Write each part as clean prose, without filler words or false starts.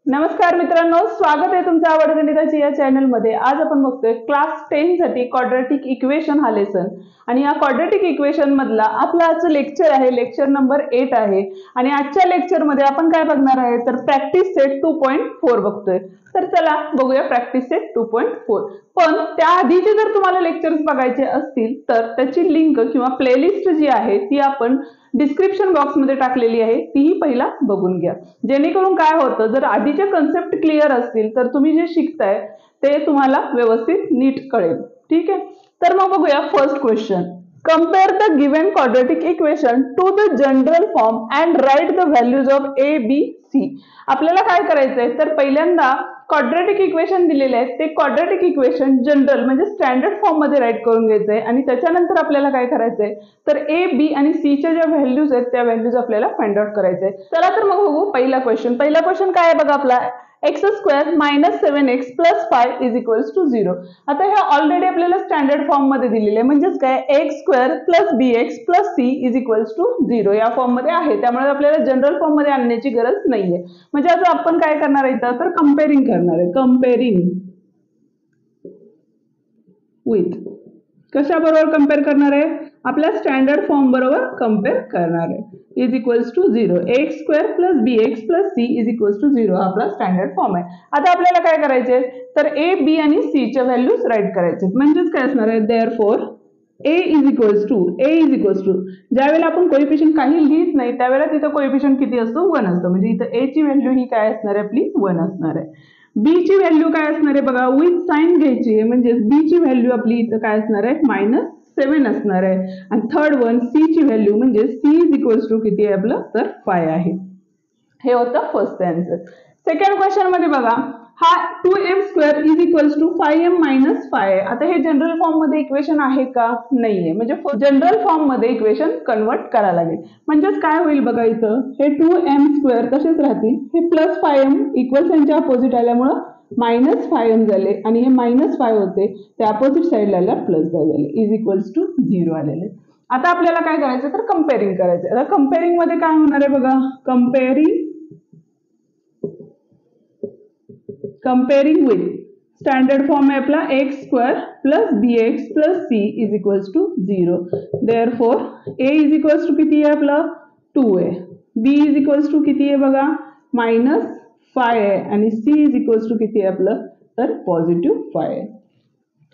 नमस्कार मित्रांनो, स्वागत आहे तुमचं आवडगणिताची या चॅनल मध्ये। आज आपण बघतोय क्लास 10 साठी क्वाड्रॅटिक इक्वेशन हा लेसन आणि या क्वाड्रॅटिक इक्वेशन मधला आपला आजचं लेक्चर आहे, लेक्चर नंबर 8 आहे। आणि आजच्या लेक्चर मध्ये आपण काय बघणार आहे तर प्रॅक्टिस सेट 2.4 बघतोय। तर चला बघूया प्रॅक्टिस सेट 2.4। पण त्याआधीचे जर तुम्हाला लेक्चर्स बघायचे असतील तर त्याची लिंक किंवा प्लेलिस्ट जी आहे ती आपण डिस्क्रिप्शन बॉक्स मध्ये टाकलेली आहे, तीही पहिला बघून घ्या। जेणेकरून काय होतं, जर आधीचे कन्सेप्ट क्लिअर असतील तर तुम्ही जे शिकताय ते तुम्हाला व्यवस्थित नीट कळेल। ठीक आहे, तर मग बघूया first question. Compare the given quadratic equation to the general form and write the values of a b c. आपल्याला काय करायचंय तर पहिल्यांदा क्वाड्रॅटिक इक्वेशन दिलेले आहेत ते क्वाड्रॅटिक इक्वेशन जनरल म्हणजे स्टँडर्ड फॉर्म मध्ये राइट करून घ्यायचंय आणि त्याच्यानंतर आपल्याला काय करायचंय तर ए बी आणि सी च्या ज्या व्हॅल्यूज आहेत त्या व्हॅल्यूज आपल्याला फाइंड आउट करायचंय। चला तर मग बघू पहिला क्वेश्चन। पहिला क्वेश्चन काय आहे बघा आपला, x square minus 7x plus 5 is equals to 0। आता हे ऑलरेडी आपल्याला स्टँडर्ड फॉर्म मध्ये दिलेले आहे, म्हणजेच काय x square plus bx plus c is equals to 0 या फॉर्म मध्ये आहे। त्यामुळे आपल्याला जनरल फॉर्म मध्ये आणण्याची गरज नाहीये। म्हणजे आता आपण काय करणार आहे तर कंपेअरिंग करणार आहे, कंपेअरिंग विथ कशा बरोबर कंपेअर करणार आहे, आपल्या स्टँडर्ड फॉर्म बरोबर कंपेअर करणार आहे। Is equals to 0, x square plus b x plus c is equals to 0 हा आपला स्टँडर्ड फॉर्म आहे। आता आपल्याला काय करायचे तर ए बी आणि सी च्या व्हॅल्यूज राइट करायचे, म्हणजेच काय असणार आहे therefore a is equals to ज्यावेळेला आपण कोएफिशिएंट काही लिहित नाही त्यावेळेला तिथं कोएफिशिएंट किती असतो 1 असतो, म्हणजे इथं ए ची व्हॅल्यू ही काय असणार आहे आपली 1 असणार आहे। बी ची व्हॅल्यू काय असणार आहे बघा, विथ साइन घ्यायची आहे, म्हणजे बी ची व्हॅल्यू आपली इथं काय असणार आहे -7 असणार आहे। आणि थर्ड वन सी ची व्हॅल्यू म्हणजे सी इज इक्वल्स टू किती आहे आपलं तर 5 आहे। हे होतं फर्स्ट आन्सर। सेकंड क्वेश्चन मध्ये बघा, हा 2m square is equals to 5m minus 5 आहे। आता हे जनरल फॉर्म मध्ये इक्वेशन आहे का नाहीये, म्हणजे जनरल फॉर्म मध्ये इक्वेशन कन्वर्ट करायला लागेल। म्हणजेच काय होईल बघा, इथं हे 2m स्क्वेअर तसेच राहतील, हे प्लस 5m इक्वल्स यांच्या अपोजिट आल्यामुळं मायनस 5m झाले आणि हे मायनस 5 होते ते अपोजिट साइडला आल्या प्लस 5 झाले, इज इक्वल्स टू 0 आलेले। आता आपल्याला काय करायचं तर कंपेअरिंग करायचं। आता कंपेअरिंग मध्ये काय होणार आहे बघा, कंपेअरिंग विथ स्टँडर्ड फॉर्म आहे आपला x square plus b x plus c is equals to 0। Therefore a is equals to किती आहे आपलं 2 आहे, बी इज इक्वल्स टू किती आहे बघा -5 आहे आणि सी इज इक्वल्स टू किती आहे आपलं तर +5 आहे।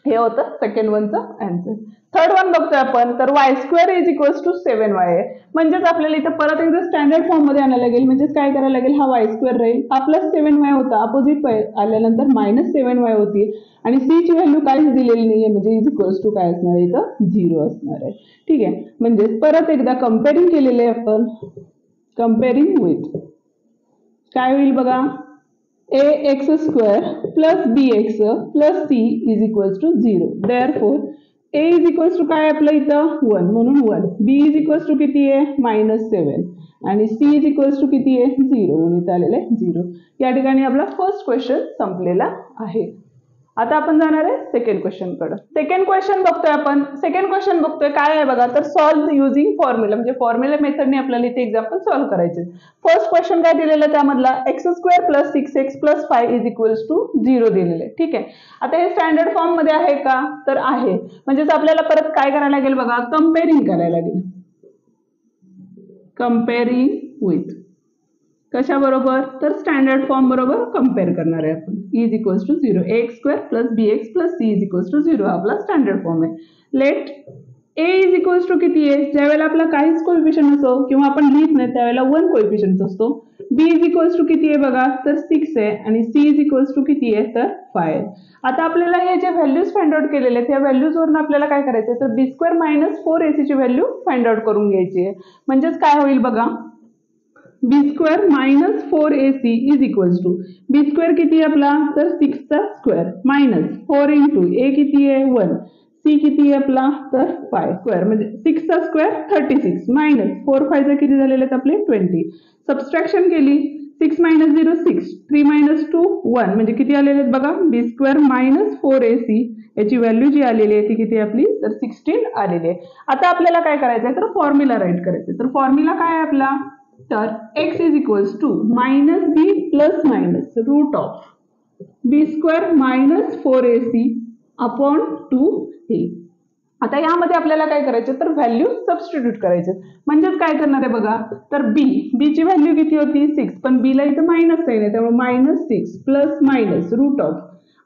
हे होतं सेकंड वनचा आन्सर। थर्ड वन बघतोय आपण तर y square is equals to 7y आहे। म्हणजेच आपल्याला इथं परत एकदा स्टँडर्ड फॉर्म मध्ये आणायला लागेल, म्हणजेच काय करायला लागेल, हा y स्क्वेअर राहील, हा प्लस 7y होता, अपोजिट आल्यानंतर -7y होती आणि c ची व्हॅल्यू काहीच दिलेली नाहीये, म्हणजे इज इक्वल्स टू काय असणार आहे इथं 0 असणार आहे। ठीक आहे, म्हणजे परत एकदा कंपेअरिंग केलेले आपण, कंपेअरिंग विथ काय होईल बघा, ax square plus bx plus c is equals to 0। Therefore a is equals to काय आपलं इथं 1 म्हणून 1, b इज इक्वल्स टू किती आहे -7 आणि c इज इक्वल्स टू किती आहे 0 म्हणून इथं आलेलं आहे 0। या ठिकाणी आपला फर्स्ट क्वेश्चन संपलेला आहे। आता आपण जाणार आहे सेकंड क्वेश्चन कडे। सेकंड क्वेश्चन बघतोय आपण, सेकंड क्वेश्चन बघतोय काय आहे बघा तर सॉल्व युजिंग फॉर्म्युला, म्हणजे फॉर्म्युला मेथडने आपल्याला इथे एक्झाम्पल सॉल्व करायचे। फर्स्ट क्वेश्चन काय दिलेलं त्यामधला x square plus 6x plus 5 is equals to 0 दिलेले। ठीक आहे, आता हे स्टँडर्ड फॉर्म मध्ये आहे का तर आहे, म्हणजेच आपल्याला परत काय करायला लागेल बघा, कंपेअरिंग करायला लागेल, कंपेअरिंग विथ कशा बरोबर तर स्टँडर्ड फॉर्म बरोबर कंपेअर करणार आहे आपण। Is equals to 0, x square plus bx plus c is equals to 0 हा आपला स्टँडर्ड फॉर्म आहे। Let a is equals to किती आहे, ज्यावेळेला आपला काहीच कोएफिशिएंट नसतो किंवा आपण लिहित नाही त्यावेळेला 1 कोएफिशिएंट असतो। b इज इक्वल्स टू किती आहे बघा तर 6 आहे आणि c इज इक्वल्स टू किती आहे तर 5। आता आपल्याला हे जे व्हॅल्यूज फाइंड आउट केलेले त्या व्हॅल्यूज वरून आपल्याला काय करायचं तर b स्क्वेअर मायनस 4ac ची व्हॅल्यू फाइंड आउट करून घ्यायची आहे। म्हणजेच काय होईल बघा, b square minus 4ac is equals to b square किती आहे आपला तर 6 चा स्क्वेअर मायनस 4 इंटू ए किती आहे 1, सी किती आहे आपला तर 5 स्क्वेअर म्हणजे 6 चा स्क्वेअर 36 मायनस 4 5 चे किती झालेले आहेत आपले 20। सबट्रॅक्शन केली 6 मायनस 0 6, 3 मायनस 2 1 म्हणजे किती आलेले आहेत बघा बी स्क्वेअर मायनस 4ac याची व्हॅल्यू जी आलेली आहे ती किती आपली तर 16 आलेली आहे। आता आपल्याला काय करायचं आहे तर फॉर्म्युला राइट करायचं, तर फॉर्म्युला काय आहे आपला तर x is equals to minus b plus minus root of b square minus 4ac upon 2a. आता यामध्ये आपल्याला काय करायचं तर व्हॅल्यू सबस्टिट्यूट करायचे. म्हणजेच काय करणार आहे बघा, तर बी ची व्हॅल्यू किती होती 6, पण बी ला इथं मायनस साइन आहे त्यामुळे -6 प्लस मायनस रूट ऑफ,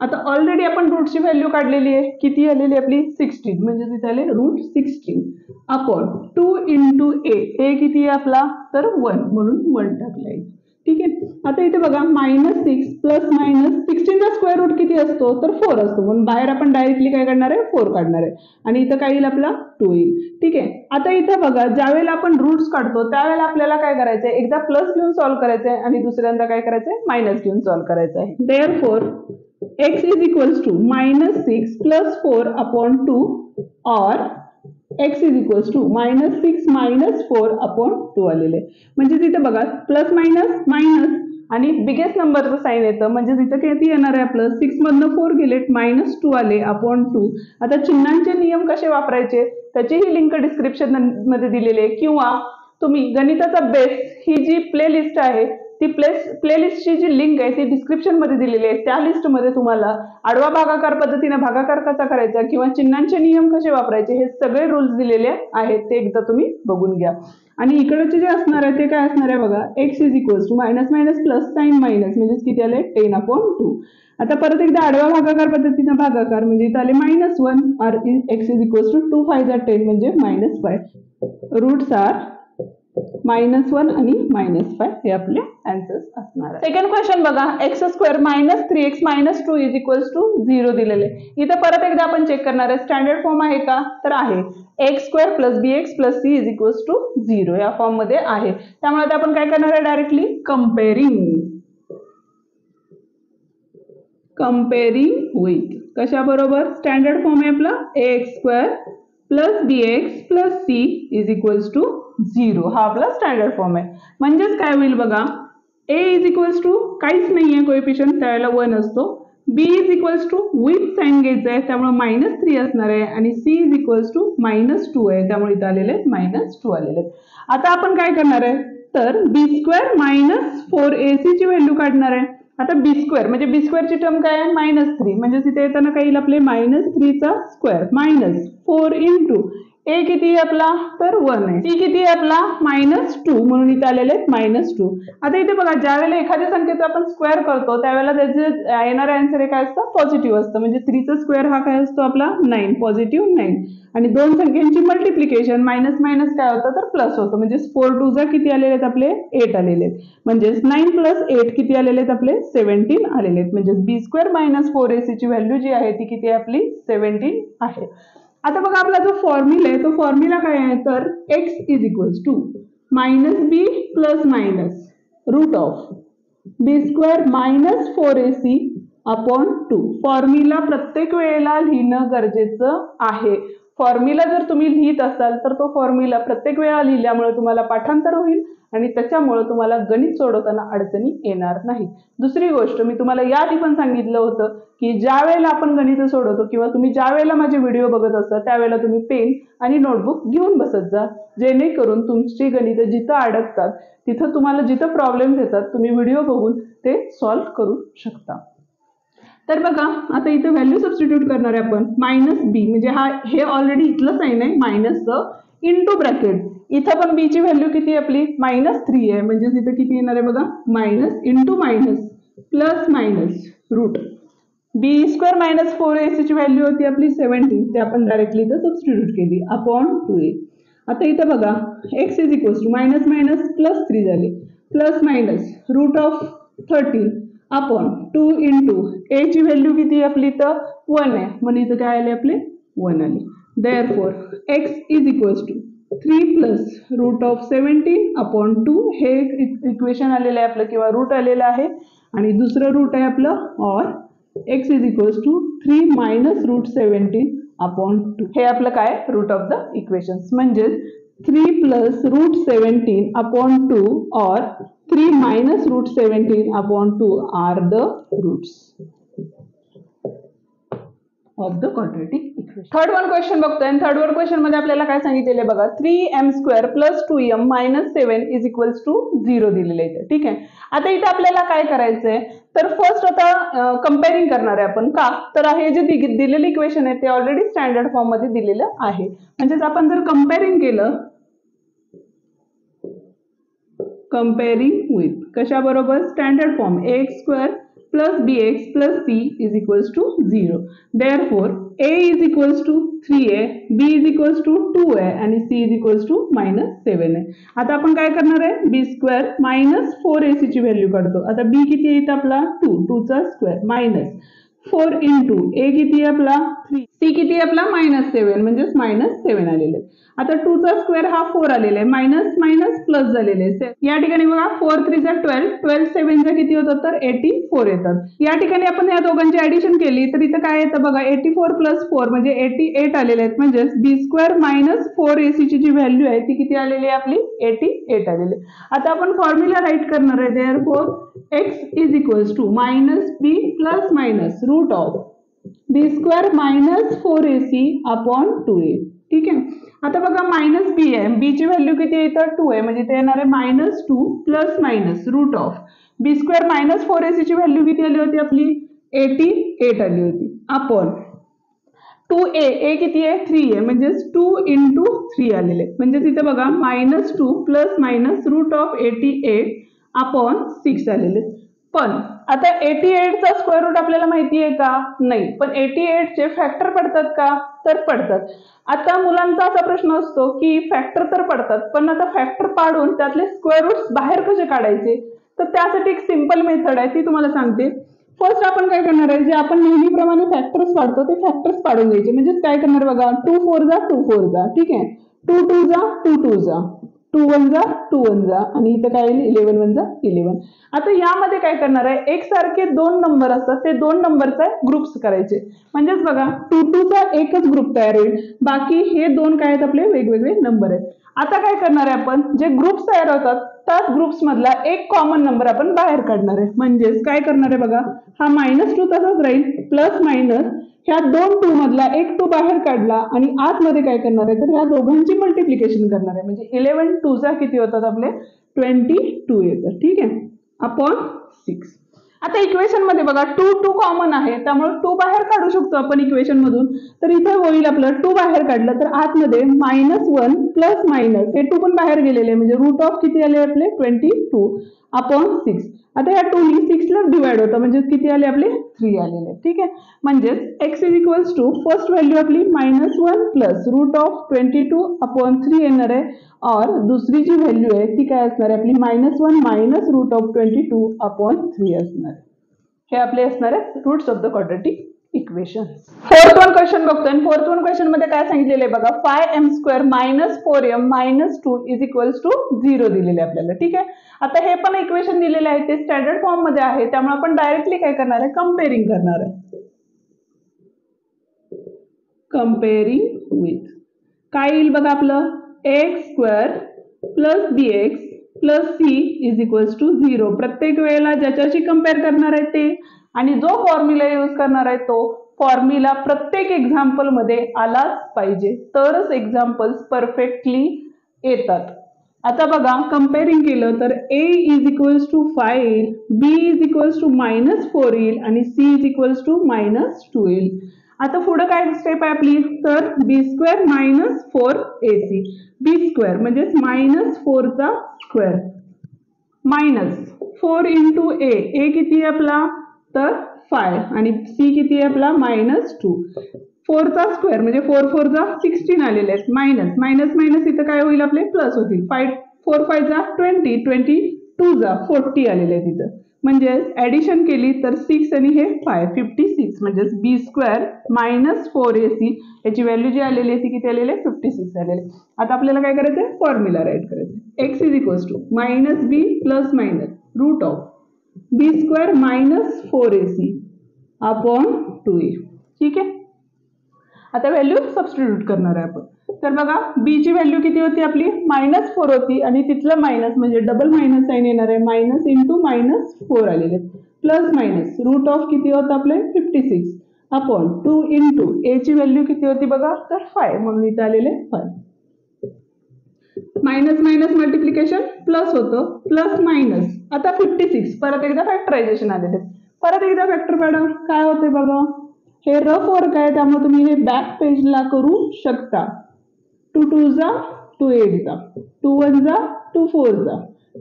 आता ऑलरेडी आपण रूटची व्हॅल्यू काढलेली आहे, किती आलेली आपली 16, म्हणजे तिथे आले रूट 16 अपॉन 2 इंटू ए किती आहे आपला तर 1 म्हणून 1 टाकलाय. ठीक आहे. आता इथे बघा -6 प्लस मायनस 16 चा स्क्वेअर रूट किती असतो तर 4 असतो, म्हणून बाहेर आपण डायरेक्टली काय करणार आहे 4 काढणार आहे आणि इथं काय येईल आपला 2 येईल. ठीक आहे. आता इथं बघा ज्यावेळेला आपण रूट्स काढतो त्यावेळेला आपल्याला काय करायचं आहे, एकदा प्लस घेऊन सॉल्व्ह करायचं आहे आणि दुसऱ्यांदा काय करायचं आहे मायनस घेऊन सॉल्व्ह करायचं आहे. Therefore x is equals to -6 plus 4 upon 2 और x is equals to -6 minus 4 upon 2 आलेले. म्हणजे तिथे बघा प्लस मायनस मायनस आणि बिगेस्ट नंबरचं साइन येतं, म्हणजे तिथं किती येणार आहे आपलं 6 मधनं 4 गेले -2 आले अपॉन 2. आता चिन्हांचे नियम कसे वापरायचे त्याचीही लिंक डिस्क्रिप्शन मध्ये दिलेली आहे, किंवा तुम्ही गणिताचा बेस ही जी प्लेलिस्ट आहे ती प्लेलिस्टची जी लिंक आहे ती डिस्क्रिप्शन मध्ये दिलेली आहे. त्या लिस्टमध्ये तुम्हाला आडवा भागाकार पद्धतीने भागाकार कसा करायचा किंवा चिन्हांचे नियम कसे वापरायचे हे सगळे रूल्स दिलेले आहेत, ते एकदा तुम्ही बघून घ्या. आणि इकडचे जे असणार आहे ते काय असणार आहे बघा, x is equals to minus minus plus sign minus, म्हणजे किती आले 10 अपॉन 2. आता परत एकदा आडवा भागाकार पद्धतीने भागाकार, म्हणजे इथे आले -1 और x इज इक्वल्स टू 2 5 10 म्हणजे -5. रूट्स आर -1 आणि -5 हे आपले आन्सर्स असणार आहे. सेकंड क्वेश्चन बघा, x square -3x - 2 is equals to 0 दिलेले. इथे परत एकदा आपण चेक करणार आहे स्टँडर्ड फॉर्म आहे का तर आहे, x square plus bx plus c is equals to 0 या फॉर्म मध्ये आहे. त्यामुळे आता आपण काय करणार आहे डायरेक्टली कंपेरिंग विथ कशा बरोबर, स्टँडर्ड फॉर्म आहे आपला ax square plus bx plus c is equals to 0 हा आपला स्टँडर्ड फॉर्म आहे. म्हणजेच काय होईल बघा, a इज इक्वल्स टू काहीच नाहीये कोएफिशियंट त्यावेळेला 1 असतो, b is equals to with sign घ्यायचं आहे त्यामुळे -3 असणार आहे आणि c इज इक्वल्स टू -2 आहे त्यामुळे इथे आलेले -2 आलेले. आता आपण काय करणार आहे तर b स्क्वेअर -4ac ची व्हॅल्यू काढणार आहे. आता b स्क्वेअर म्हणजे b स्क्वेअरची टर्म काय आहे -3, म्हणजे तिथे येताना काय येईल आपले -3 चा स्क्वेअर मायनस 4 इंटू a किती आहे आपला तर 1 आहे, c किती आहे आपला -2 म्हणून इथे आलेले -2. आता इथे बघा ज्यावेळेला एखाद्या संख्येचा आपण स्क्वेअर करतो त्यावेळेला त्याचे येणारं आन्सर काय असतं पॉझिटिव्ह असतं, म्हणजे 3 चा स्क्वेअर हा काय असतो आपला 9 पॉझिटिव्ह 9 आणि दोन संख्यांची मल्टिप्लिकेशन मायनस मायनस काय होतं तर प्लस होतं, म्हणजे 4 2 जा किती आलेले आहेत आपले 8 आलेले आहेत, म्हणजे 9 प्लस 8 किती आलेले आहेत आपले 17 आलेले आहेत. म्हणजे b स्क्वेअर -4ac ची व्हॅल्यू जी आहे ती किती आहे आपली 17 आहे. आता बघा आपला जो फॉर्म्युला आहे तो फॉर्म्युला काय आहे तर x is equals to -b plus minus root of b square -4ac upon 2. Formula प्रत्येक वेळेला लिहिणं गरजेचं आहे. फॉर्म्युला जर तुम्ही लिहित असाल तर तो फॉर्म्युला प्रत्येक वेळा लिहिल्यामुळे तुम्हाला पाठांतर होईल आणि त्याच्यामुळे तुम्हाला गणित सोडवताना अडचणी येणार नाही. दुसरी गोष्ट मी तुम्हाला याआधी पण सांगितलं होतं की ज्या वेळेला आपण गणित सोडवतो किंवा तुम्ही ज्या वेळेला माझे व्हिडिओ बघत असता त्यावेळेला तुम्ही पेन आणि नोटबुक घेऊन बसत जा, जेणेकरून तुमची गणित जिथं अडकतात तिथं तुम्हाला जिथं प्रॉब्लेम्स येतात तुम्ही व्हिडिओ बघून ते सॉल्व्ह करू शकता. तर बघा आता इथे व्हॅल्यू सबस्टिट्यूट करणार आहे आपण -b, म्हणजे हे ऑलरेडी इथलं साइन आहे मायनसचं इंटू ब्रॅकेट, इथं पण b ची व्हॅल्यू किती आहे आपली -3 आहे, म्हणजे इथं किती येणार आहे बघा minus into minus plus minus root b square -4ac ची व्हॅल्यू होती आपली 17, ते आपण डायरेक्टली इथं सबस्टिट्यूट केली अपॉन 2a. आता इथं बघा x is equals to minus minus plus 3 झाले plus minus root of 13 upon 2 into a ची व्हॅल्यू किती आहे आपली तर 1 आहे, म्हणून इथं काय आले आपले 1 आले. Therefore x is equals to 3 plus root of 17 upon 2 हे इक्वेशन आलेलं आहे आपलं किंवा रूट आलेलं आहे आणि दुसरं रूट आहे आपलं और x is equals to 3 minus root 17 upon 2 हे आपलं काय रूट ऑफ द इक्वेशन्स, म्हणजे 3 प्लस रूट 17 अपॉन 2 और 3 minus root 17 upon 2 are the roots. Of the quadratic equation. Third one question बघतोय. थर्ड वन क्वेश्चन मध्ये आपल्याला काय सांगितलेलं आहे बघा, 3m² + 2m - 7 = 0 दिलेलं आहे. ठीक आहे. आता इथे आपल्याला काय करायचंय, तर फर्स्ट आता कंपेअरिंग करणार आहे आपण. का तर हे जे दिलेलं इक्वेशन आहे ते ऑलरेडी स्टँडर्ड फॉर्म मध्ये दिलेलं आहे. म्हणजेच आपण जर कंपेअरिंग केलं, कंपेअरिंग विथ कशाबरोबर, standard form ax² + bx + c = 0. Therefore a = 3a, b = 2a आणि c = -7 आहे. आता आपण काय करणार आहे, b² - 4ac ची व्हॅल्यू काढतो. आता b किती येतं आपला 2, 2 चा स्क्वेअर मायनस 4 * a किती आहे आपला 3, c किती आहे आपला -7 म्हणजेच -7 आलेले. आता 2 चा स्क्वेअर हा 4 आलेला आहे, मायनस मायनस प्लस झालेले आहे. या ठिकाणी बघा 4 × 3 = 12, 12 × 7 = किती होतात तर 84 येतात. या ठिकाणी आपण या दोघांची ऍडिशन केली तर इथं काय येतं बघा, 84 + 4 म्हणजे 88 आलेले आहेत. म्हणजे b² - 4ac ची जी व्हॅल्यू आहे ती किती आलेली आहे आपली 88 आलेली. आता आपण फॉर्म्युला राईट करणार आहे. therefore x = -b ± b² - 4ac/2a. ठीक आहे. आता बघा -b आहे, b ची व्हॅल्यू किती येतं 2 आहे, म्हणजे ते येणार आहे -2 ± b² - 4ac ची व्हॅल्यू किती आली होती आपली 88 आली होती, अपॉन 2a, a किती आहे 3 आहे, म्हणजे 2 × 3 आलेले. म्हणजे तिथे बघा -2 ±√88/6 आलेले. पण आता 88 चा स्क्वेअर रूट आपल्याला माहिती आहे का, नाही. पण 88 चे फॅक्टर पडतात का, तर पडतात. आता मुलांचा असा प्रश्न असतो की फॅक्टर तर पडतात, पण आता फॅक्टर पाडून त्यातले स्क्वेअर रूट्स बाहेर कसे काढायचे, तर त्यासाठी एक सिंपल मेथड आहे, ती तुम्हाला सांगते. फर्स्ट आपण काय करणार आहे, जे आपण नेहमीप्रमाणे फॅक्टर्स पाडतो ते फॅक्टर्स पाडून घ्यायचे. म्हणजे काय करणार बघा, 2 × 4 = 2 × 4 जा, ठीक आहे, 2 × 2 = 2 × 2 जा, 2 × 1 = 2 × 1 जा, आणि इथं काय येईल 11 × 1 = 11. आता यामध्ये काय करणार आहे, एक सारखे दोन नंबर असतात, ते दोन नंबरचा ग्रुप्स करायचे. म्हणजेच बघा 2 2 चा एकच ग्रुप तयार होईल, बाकी हे दोन काय आहेत आपले वेगवेगळे नंबर आहेत. आता काय करणार आहे, आपण जे ग्रुप्स तयार होतात त्याच ग्रुप्स मधला एक कॉमन नंबर आपण बाहेर काढणार आहे. म्हणजेच काय करणार आहे बघा, हा -2 तसाच राहील, प्लस मायनस ह्या दोन 2 मधला एक 2 बाहेर काढला आणि आतमध्ये काय करणार आहे, तर ह्या दोघांची मल्टिप्लिकेशन करणार आहे. म्हणजे 11 × 2 = किती होतात आपले 22 येतात. ठीक आहे, अपॉन 6. आता इक्वेशन मध्ये बघा 2 2 कॉमन आहे, त्यामुळे 2 बाहेर काढू शकतो आपण इक्वेशन मधून. तर इथे होईल आपलं 2 बाहेर काढलं तर आतमध्ये -1 प्लस मायनस हे 2 पण बाहेर गेलेले, म्हणजे √ किती आले आपले 22/6. आता या 2 नी 6 ला डिवाइड होतं, म्हणजे किती आले आपले 3 आलेले. ठीक आहे. म्हणजेच x = फर्स्ट व्हॅल्यू आपली -1 प्लस √22/3 येणार आहे, और दुसरी जी व्हॅल्यू आहे ती काय असणार आहे आपली -1 -√22/3 असणार आहे. हे आपले असणार आहे roots of the quadratic equation. Fourth one question बघतोय. फोर्थ वन क्वेश्चन मध्ये काय सांगितलेलं आहे बघा, 5m² - 4m - 2 = 0 दिलेले आपल्याला. ठीक आहे. आता हे पण इक्वेशन दिलेले आहे, ते स्टँडर्ड फॉर्म मध्ये आहे, त्यामुळे आपण डायरेक्टली काय करणार आहे, कंपेअरिंग करणार आहे. कंपेअरिंग विथ काय येईल बघा आपलं, ax² + bx + c = 0. प्रत्येक वेळेला ज्याच्याशी कंपेअर करणार आहे ते, आणि जो फॉर्म्युला यूज करणार आहे तो फॉर्म्युला प्रत्येक एक्झाम्पल मध्ये आलाच पाहिजे, तरच एक्झाम्पल्स परफेक्टली येतात. आता बघा कंपेअरिंग केलं तर a = 5 येईल, b = -4 येईल आणि c = -2 येईल. आता पुढे काय स्टेप आहे आपली, तर b² - 4ac. b² म्हणजे -4 चा स्क्वेअर मायनस 4 × a किती आहे आपला तर 5 आणि c किती आहे आपला -2. 4 चा स्क्वेअर म्हणजे 4 4 जा 16 आलेले आहेत, मायनस मायनस मायनस इथं काय होईल आपले प्लस होतील. 4 5 जा 20, 22 जा 40 आलेले आहेत इथं. म्हणजे ऍडिशन केली तर 6 आणि हे 5 56, म्हणजे b² - 4ac याची व्हॅल्यू जी आलेली आहे ती किती आलेली आहे 56 आलेली. आता आपल्याला काय करायचं आहे, फॉर्म्युला राईट करायचं. x = -b plus minus √b² - 4ac/2a. ठीक आहे. आता व्हॅल्यू सबस्टिट्यूट करणार आहे आपण. तर बघा b ची व्हॅल्यू किती होती आपली -4 होती, आणि तिथलं मायनस म्हणजे डबल मायनस साइन येणार आहे, -4 आलेले, प्लस मायनस √ऑफ किती होतं आपले 56 अपॉन 2 इंटू ए ची व्हॅल्यू किती होती बघा, तर 5, म्हणून इथे आलेले 5. मायनस मायनस मल्टिप्लिकेशन प्लस होतं, प्लस मायनस. आता 56 परत एकदा फॅक्टरायझेशन आलेले, परत एकदा फॅक्टर काढा. काय होते बघा, हे रफ वर्क आहे त्यामुळे तुम्ही हे बॅक पेजला करू शकता. 2 2 जा 2 8 जा, 2 1 जा 2 4 जा,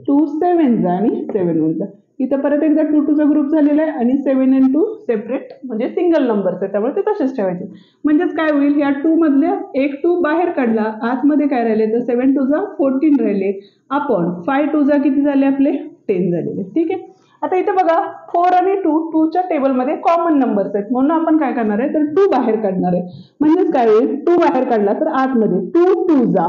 2 7 जा आणि 7 1 जा. इथं परत एकदा 2 2 चा ग्रुप झालेला आहे आणि 7 आणि 2 सेपरेट म्हणजे सिंगल नंबर्स आहे, त्यामुळे ते तसेच ठेवायचे. म्हणजेच काय होईल, या 2 मधले एक 2 बाहेर काढला, आतमध्ये काय राहिले तर 7 2 जा 14 राहिले, अपॉन 5 2 जा किती झाले आपले 10 झालेले. ठीक आहे. आता इथे बघा 4 आणि 2 2 च्या टेबलमध्ये कॉमन नंबर्स आहेत, म्हणून आपण काय करणार आहे तर 2 बाहेर काढणार आहे. म्हणजेच काय होईल, 2 बाहेर काढला तर आतमध्ये 2 2 जा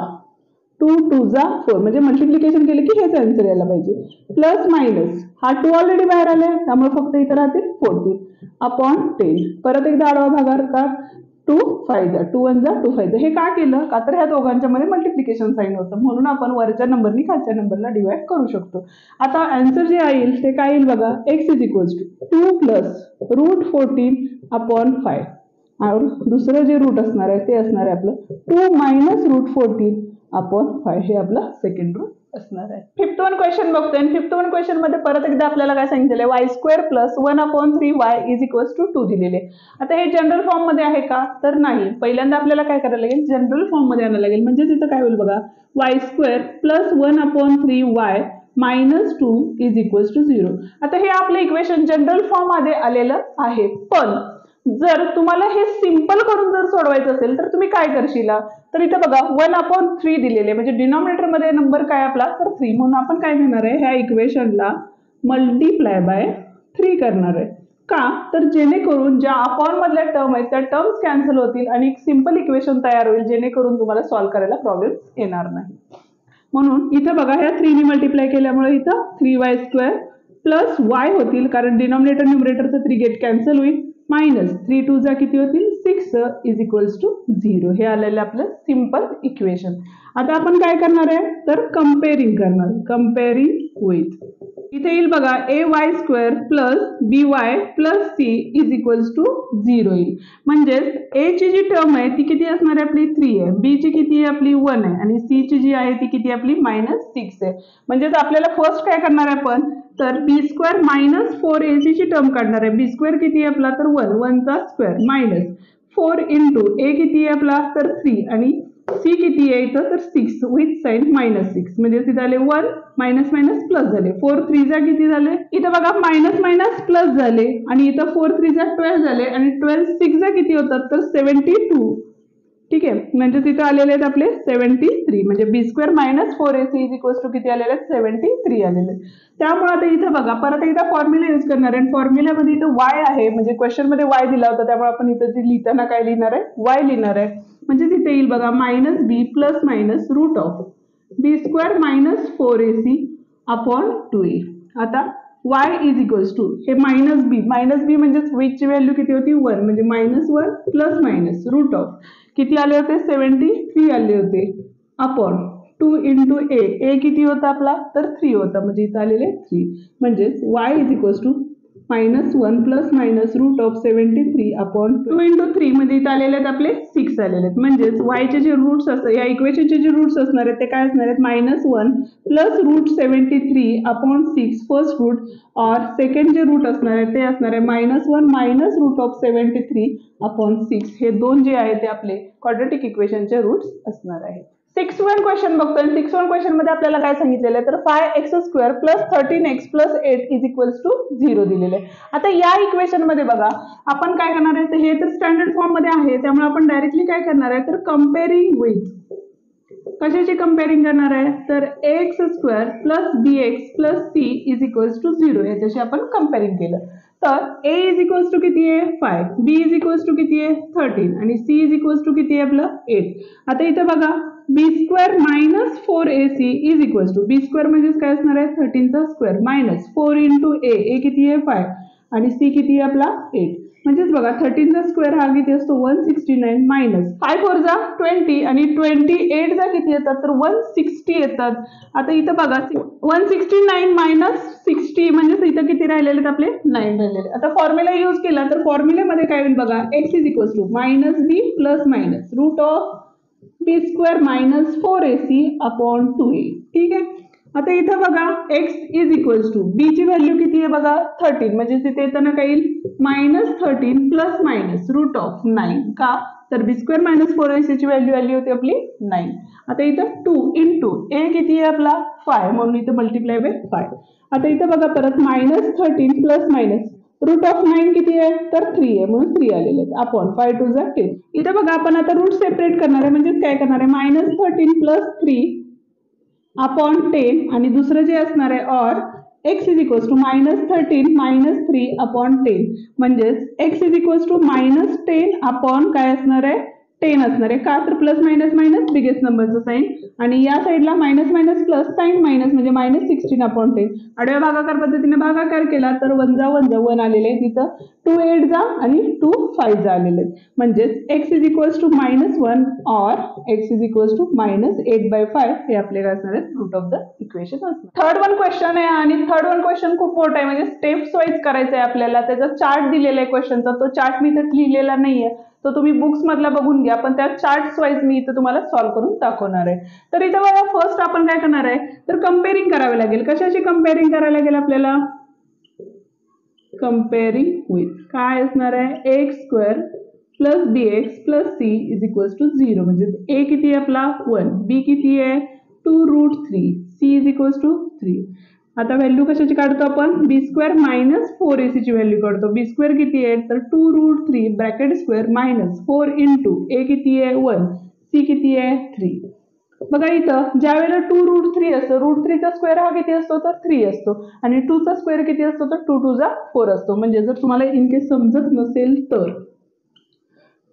2 2 जा 4, म्हणजे मल्टिप्लिकेशन केलं की हेच आन्सर यायला पाहिजे. प्लस मायनस हा 2 ऑलरेडी बाहेर आले त्यामुळे फक्त इथे राहतील 14 अपॉन 10. परत एकदा आडवा भागाकार का 2 5 जा 2 1 जा 2 5 जा. हे का केलं का तर ह्या दोघांच्या मध्ये मल्टिप्लिकेशन साइन होतं, म्हणून आपण वरच्या नंबरनी खालच्या नंबरला डिवाइड करू शकतो. आता आन्सर जे येईल ते काय येईल बघा, x is equals to 2 plus root 14 upon 5. और दुसरं जे रूट असणार आहे ते असणार आहे आपलं 2 मायनस रूट 14 अपॉन 5. हे आपला सेकंड रूट असणार आहे. 5th वन क्वेश्चन बघतोय. 5th वन क्वेश्चन मध्ये परत एकदा आपल्याला काय सांगितलेलं आहे, y² plus 1 upon 3y is equals to 2 दिलेले. आता हे जनरल फॉर्म मध्ये आहे का तर नाही, पहिल्यांदा आपल्याला काय करायला लागेल, जनरल फॉर्म मध्ये आणायला लागेल. म्हणजे तिथं काय होईल बघा, y² plus 1 upon 3y minus 2 is equals to 0. आता हे आपलं इक्वेशन जनरल फॉर्म मध्ये आलेलं आहे, पण जर तुम्हाला हे सिंपल करून जर सोडवायचं असेल तर तुम्ही काय करशील, तर इथे बघा 1 अपॉन 3 दिलेले, म्हणजे डिनॉमिनेटर मध्ये नंबर काय आपला तर 3, म्हणून आपण काय करणार आहे ह्या इक्वेशनला मल्टिप्लाय बाय 3 करणार आहे. का तर जेणेकरून ज्या अपॉन मधल्या टर्म आहेत त्या टर्म्स कॅन्सल होतील आणि एक सिंपल इक्वेशन तयार होईल, जेणेकरून तुम्हाला सॉल्व्ह करायला प्रॉब्लेम येणार नाही. म्हणून इथं बघा ह्या 3 ने मल्टिप्लाय केल्यामुळे इथं 3y² प्लस y होतील, कारण डिनॉमिनेटर न्यूमरेटरचं 3 गेट कॅन्सल होईल, मायनस 3 2 जा किती होतील 6 इज इक्वल्स टू 0. हे आलेलं आपलं सिंपल इक्वेशन. आता आपण काय करणार आहे तर कम्पेअरिंग करणार, कम्पेअरिंग विथ. इथे येईल बघा ay² plus by plus c is equals to 0 येईल. म्हणजेच a ची जी टर्म आहे ती किती असणार आहे आपली 3 आहे, b ची किती आहे आपली 1 आहे आणि c ची जी आहे ती किती आपली -6 आहे. म्हणजेच आपल्याला फर्स्ट काय करणार आहे आपण तर b² मायनस 4ac ची टर्म काढणार आहे. b² किती आहे आपला तर 1, 1 चा स्क्वेअर मायनस 4 इंटू a किती आहे आपला तर 3 आणि c किती आहे इथं तर 6 विथ साइन -6, म्हणजे तिथे आले 1 मायनस मायनस प्लस झाले. 4 3 जा किती झाले इथं बघा मायनस मायनस प्लस झाले आणि इथं 4 3 जा 12 झाले आणि 12 6 जा किती होतात तर 72. ठीक आहे, म्हणजे तिथे आलेले आहेत आपले 73, म्हणजे b² minus 4ac is equals to किती आलेले आहेत 73 आलेले. त्यामुळे आता इथं बघा परत एकदा फॉर्म्युला यूज करणार आहे. फॉर्म्युल्यामध्ये इथं y आहे, म्हणजे क्वेश्चन मध्ये y दिला होता त्यामुळे आपण इथं लिहिताना काय लिहिणार आहे y लिहिणार आहे. म्हणजे तिथे येईल बघा minus b plus minus root of b² minus 4ac upon 2a. आता y इज इक्वल्स टू हे मायनस बी म्हणजे ची व्हॅल्यू किती होती 1, म्हणजे -1 प्लस मायनस रूट ऑफ किती आले होते 73 आले होते अपॉन 2 इंटू ए किती होता आपला तर 3 होता, म्हणजे इथं आलेले 3. म्हणजेच y is equals to -1 plus minus root of 73 upon 2 into 3, म्हणजे इथं आलेले आहेत आपले 6 आलेले आहेत. म्हणजेच y चे जे रूट्स असतात या इक्वेशनचे जे रूट्स असणार आहेत ते काय असणार आहेत -1 plus root 73 upon 6 first root, और सेकंड जे रूट असणार आहे ते असणार आहे -1 मायनस रूट ऑफ 73 अपॉन 6. हे दोन जे आहेत ते आपले क्वाड्रेटिक इक्वेशनचे रूट्स असणार आहेत. 6th वन क्वेश्चन बघतोय. 6th वन क्वेश्चन मध्ये आपल्याला काय सांगितलेलं आहे तर 5x² plus 13x plus 8 is equals to 0 दिलेले आहे. आता या इक्वेशन मध्ये बघा आपण काय करणार आहे, हे तर स्टँडर्ड फॉर्म मध्ये आहे त्यामुळे आपण डायरेक्टली काय करणार आहे तर कम्पेअरिंग विथ, कशाची कम्पेअरिंग करणार आहे तर ax² plus bx plus c is equals to 0 याच्याशी आपण कम्पेअरिंग केलं. तर a इज इक्वल्स टू किती आहे 5, b इज इक्वल्स टू किती आहे 13 आणि c इज इक्वल्स टू किती आहे आपलं 8. आता इथं बघा b² minus 4ac is equals to b² म्हणजे काय असणार आहे 13 चा स्क्वेअर मायनस 4 इंटू a किती आहे 5 आणि c किती आहे आपला 8. म्हणजेच बघा 13 चा स्क्वेअर हा किती असतो 169 मायनस 5 4 जा 20 आणि 28 जा किती येतात तर 160 येतात. आता इथं बघा 169 मायनस 60 म्हणजे इथं किती राहिलेले आहेत आपले 9 राहिलेले. आता फॉर्म्युला यूज केला तर फॉर्म्युलेमध्ये काय होईल बघा x is equals to minus b plus minus root of b square minus 4ac upon 2a. ठीक आहे. आता इथं बघा x is equals to b ची व्हॅल्यू किती आहे बघा 13 म्हणजे तिथे येताना काय येईल minus 13 plus minus root of 9 का तर बी स्क्वेअर मायनस 4ac ची व्हॅल्यू आली होती आपली 9. आता इथं 2 इंटू a किती आहे आपला 5 म्हणून इथं मल्टिप्लाय बाय 5. आता इथं बघा परत minus 13 plus minus root of 9 किती आहे तर 3 आहे म्हणून 3 आलेले आहेत अपॉन 5 2 जा 10. इथं बघा आपण आता रूट सेपरेट करणार आहे म्हणजे काय करणार आहे मायनस 13 प्लस 3 अपॉन 10 आणि दुसरं जे असणार आहे और x is equals to minus 13 minus 3 upon 10 म्हणजेच x is equals to minus 10 upon काय असणार आहे 10 असणार आहे का तर प्लस मायनस मायनस बिगेस्ट नंबरचं साईन आणि या साईडला minus minus plus sign minus म्हणजे मायनस 16 अपॉन 10. आडव्या भागाकार पद्धतीने भागाकार केला तर 1 जा 1 जा 1 आलेले आहे तिथं 2 8 जा आणि 2 5 जा आलेले आहेत म्हणजेच x is equals to minus 1 और x is equals to minus 8/5 हे आपले काय असणार आहे रूट ऑफ द इक्वेशन असणार. थर्ड वन क्वेश्चन आहे आणि थर्ड वन क्वेश्चन खूप मोठा आहे म्हणजे स्टेप्स वाईज करायचं आहे आपल्याला. त्याचा चार्ट दिलेला आहे क्वेश्चनचा तो चार्ट मी इथे लिहिलेला नाहीये तो तुम्ही बुक्स मधला बघून घ्या पण त्या चार्ट्स वाईज मी इथं तुम्हाला सॉल्व्ह करून दाखवणार आहे. तर इथं बघा फर्स्ट आपण काय करणार आहे तर कंपेअरिंग करावे लागेल. कशाची कंपेअरिंग करावी लागेल आपल्याला कंपेअरिंग विथ काय असणार आहे x square plus b x plus c is equals to 0 म्हणजे ए किती आहे आपला 1 बी किती आहे 2√3 सी इज इक्वल्स टू 3. आता व्हॅल्यू कशाची काढतो आपण बी स्क्वेअर मायनस 4ac ची व्हॅल्यू काढतो. बी स्क्वेअर किती आहे तर 2√3 ब्रॅकेट स्क्वेअर मायनस 4 इंटू ए किती आहे 1 सी किती आहे 3. बघा इथं ज्या वेळेला 2√3 असतो √3 चा स्क्वेअर हा किती असतो तर 3 असतो आणि 2 चा स्क्वेअर किती असतो तर 2 2 जा 4 असतो. म्हणजे जर तुम्हाला इन केस समजत नसेल तर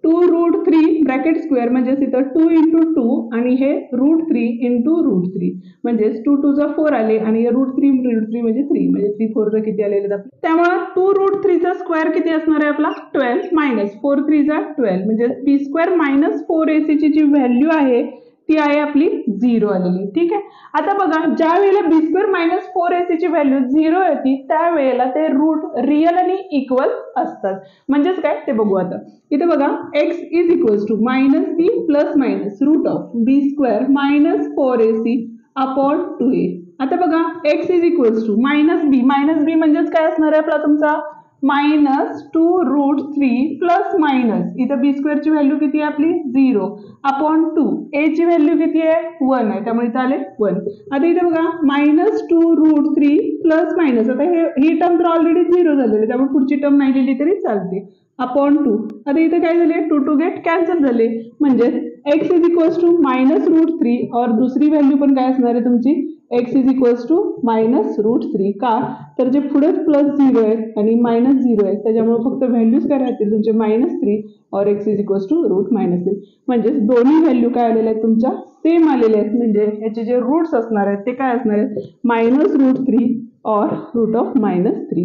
2√3 ब्रॅकेट स्क्वेअर म्हणजे इथं 2 इंटू 2 आणि हे √3 इंटू √3 म्हणजे 2 2 जा 4 आले आणि √3 म्हणजे 3 म्हणजे 3 4 जा किती आलेले आहेत त्यामुळे 2√3 चा स्क्वेअर किती असणार आहे आपला 12 मायनस 4 3 जा 12 म्हणजे बी स्क्वेअर मायनस 4ac ची जी व्हॅल्यू आहे ती आहे आपली 0 आलेली. ठीक आहे. आता बघा ज्या वेळेला बी स्क्वेअर मायनस 4ac ची व्हॅल्यू 0 येते त्यावेळेला ते रूट रिअल आणि इक्वल असतात. म्हणजेच काय ते बघू आता. इथे बघा x is equals to minus b plus minus root of b square minus 4ac upon 2a. आता बघा x is equals to minus b म्हणजेच काय असणार आहे आपला तुमचा मायनस 2√3 प्लस मायनस इथं बी स्क्वेअर ची व्हॅल्यू किती आहे आपली 0 अपॉन 2 ए ची व्हॅल्यू किती आहे 1 आहे त्यामुळे इथं आले 1. आता इथे बघा मायनस 2√3 प्लस मायनस आता ही टर्म तर ऑलरेडी 0 झालेली आहे त्यामुळे पुढची टर्म नाही लिहिली तरी चालते अपॉन 2. आता इथे काय झाले 2 2 गेट कॅन्सल झाले म्हणजे x is equals to minus √3 और दुसरी व्हॅल्यू पण काय असणार आहे तुमची x is equals to minus √3 का तर जे पुढे प्लस 0 आहे आणि मायनस 0 आहे त्याच्यामुळे फक्त व्हॅल्यूज काय राहतील तुमचे -3 और x इज इक्वल्स टू √-3 म्हणजे दोन्ही व्हॅल्यू काय आलेले आहेत तुमच्या सेम आलेले आहेत म्हणजे याचे जे रूट्स असणार आहेत ते काय असणार आहेत -√3 और √-3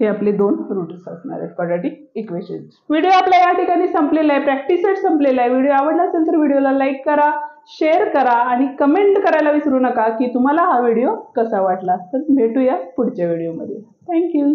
हे आपले दोन रूट्स असणार आहेत क्वाड्रॅटिक इक्वेशन. व्हिडिओ आपला या ठिकाणी संपलेला आहे प्रॅक्टिस सेट संपलेला आहे. व्हिडिओ आवडला असेल तर व्हिडिओला लाईक करा शेअर करा आणि कमेंट करायला विसरू नका की तुम्हाला हा व्हिडिओ कसा वाटला. तर भेटूया पुढच्या व्हिडिओमध्ये. थँक्यू.